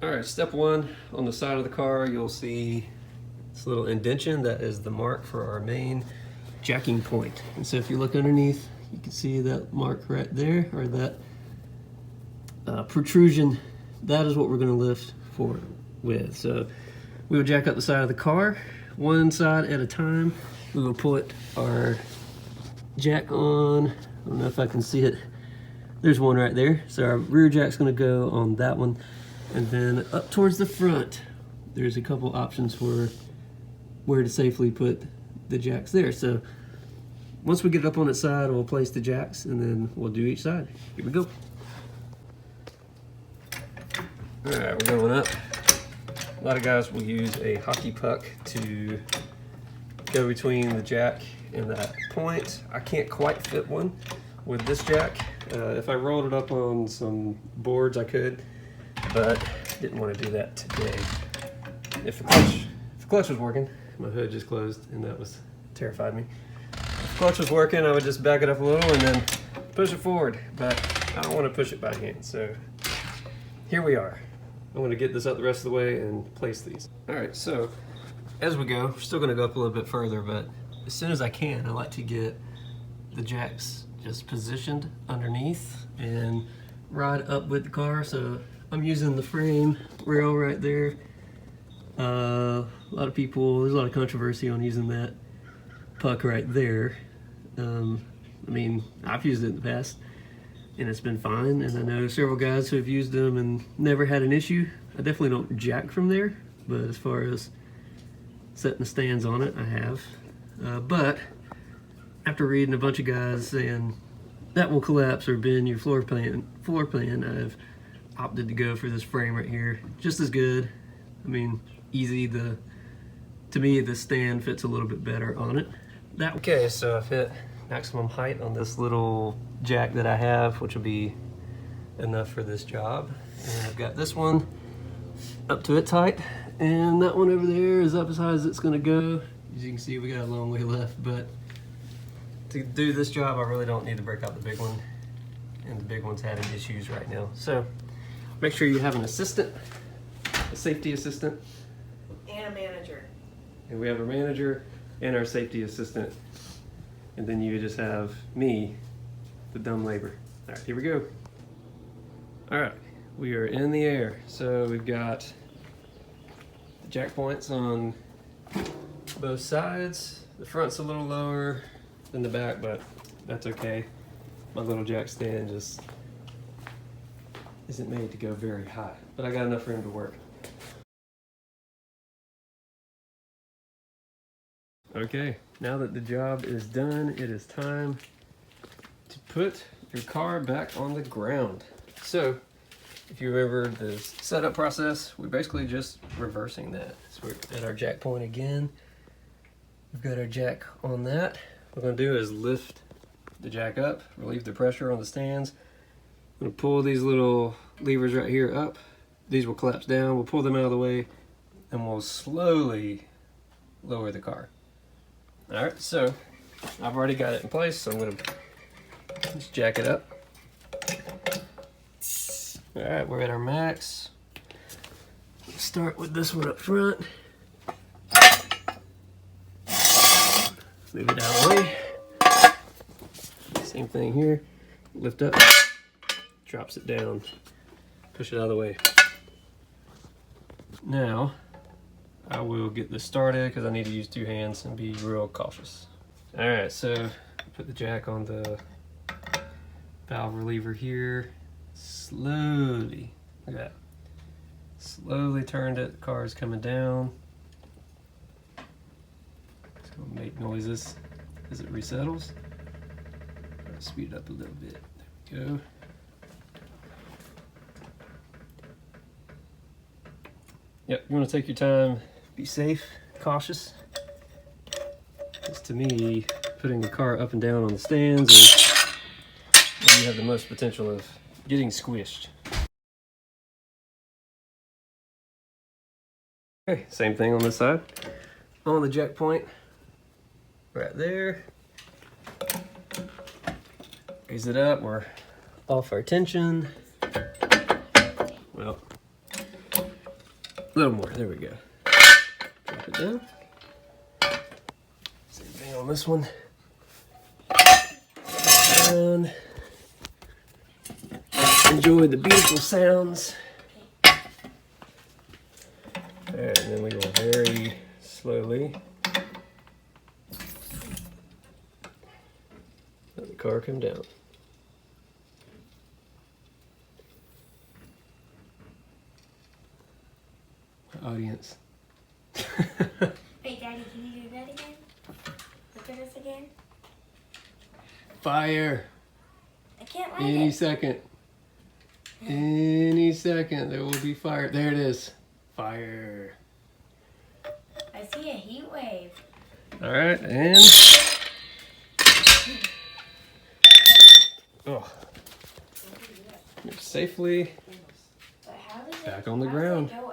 All right, step one, on the side of the car, you'll see this little indentation. That is the mark for our main jacking point. And so if you look underneath, you can see that mark right there, or that protrusion. That is what we're gonna lift forward with. So we will jack up the side of the car, one side at a time. We will put our jack on, I don't know if I can see it. There's one right there. So our rear jack's gonna go on that one. And then up towards the front, there's a couple options for where to safely put the jacks there. So once we get it up on its side, we'll place the jacks and then we'll do each side. Here we go. All right, we're going up. A lot of guys will use a hockey puck to go between the jack and that point. I can't quite fit one with this jack. If I rolled it up on some boards, I could, but didn't want to do that today. If the clutch was working, my hood just closed and that was terrified me. If the clutch was working, I would just back it up a little and then push it forward, but I don't want to push it by hand, so here we are. I'm going to get this out the rest of the way and place these. All right, so as we go, we're still going to go up a little bit further, but as soon as I can, I like to get the jacks just positioned underneath and ride up with the car. So I'm using the frame rail right there. A lot of people, there's a lot of controversy on using that puck right there. I mean, I've used it in the past and it's been fine, and I know several guys who have used them and never had an issue. I definitely don't jack from there, but as far as setting the stands on it, I have. But after reading a bunch of guys saying that will collapse or bend your floor plan, I've opted to go for this frame right here. Just as good. I mean, easy. To me, the stand fits a little bit better on it. Okay, so I've hit maximum height on this little jack that I have, which will be enough for this job. And I've got this one up to its height, and that one over there is up as high as it's gonna go. As you can see, we got a long way left, but to do this job, I really don't need to break out the big one, and the big one's having issues right now. So make sure you have an assistant, a safety assistant, and a manager. and we have a manager and our safety assistant, and then you just have me, the dumb labor. All right, here we go. All right, we are in the air. So we've got the jack points on both sides. The front's a little lower than the back, but that's okay. My little jack stand just isn't made to go very high, but I got enough room to work. Okay, now that the job is done, it is time to put your car back on the ground. So, if you remember the setup process, we're basically just reversing that. So we're at our jack point again. We've got our jack on that. What we're gonna do is lift the jack up, relieve the pressure on the stands. I'm gonna pull these little levers right here up. These will collapse down. We'll pull them out of the way, and we'll slowly lower the car. All right, so I've already got it in place, so I'm gonna just jack it up. All right, we're at our max. Let's start with this one up front. Move it out of the way. Same thing here. Lift up, drops it down, push it out of the way. Now, I will get this started because I need to use two hands and be real cautious. All right, so put the jack on the valve reliever here. Slowly, look at that. Slowly turned it, the car is coming down. It's gonna make noises as it resettles. I'll speed it up a little bit, there we go. Yep, you wanna take your time, be safe, cautious. Because to me, putting the car up and down on the stands is where you have the most potential of getting squished. Okay, same thing on this side. On the jack point, right there. Raise it up, we're off our tension. Well, little more. There we go. Drop it down. Same thing on this one. Down. Enjoy the beautiful sounds. And then we will very slowly let the car come down. Audience. Wait, Daddy, can you do that again? Look at us again. Fire. I can't like Any it. second. Any second there will be fire. There it is. Fire. I see a heat wave. All right, and oh, safely But how does back it, on the how ground. Does it go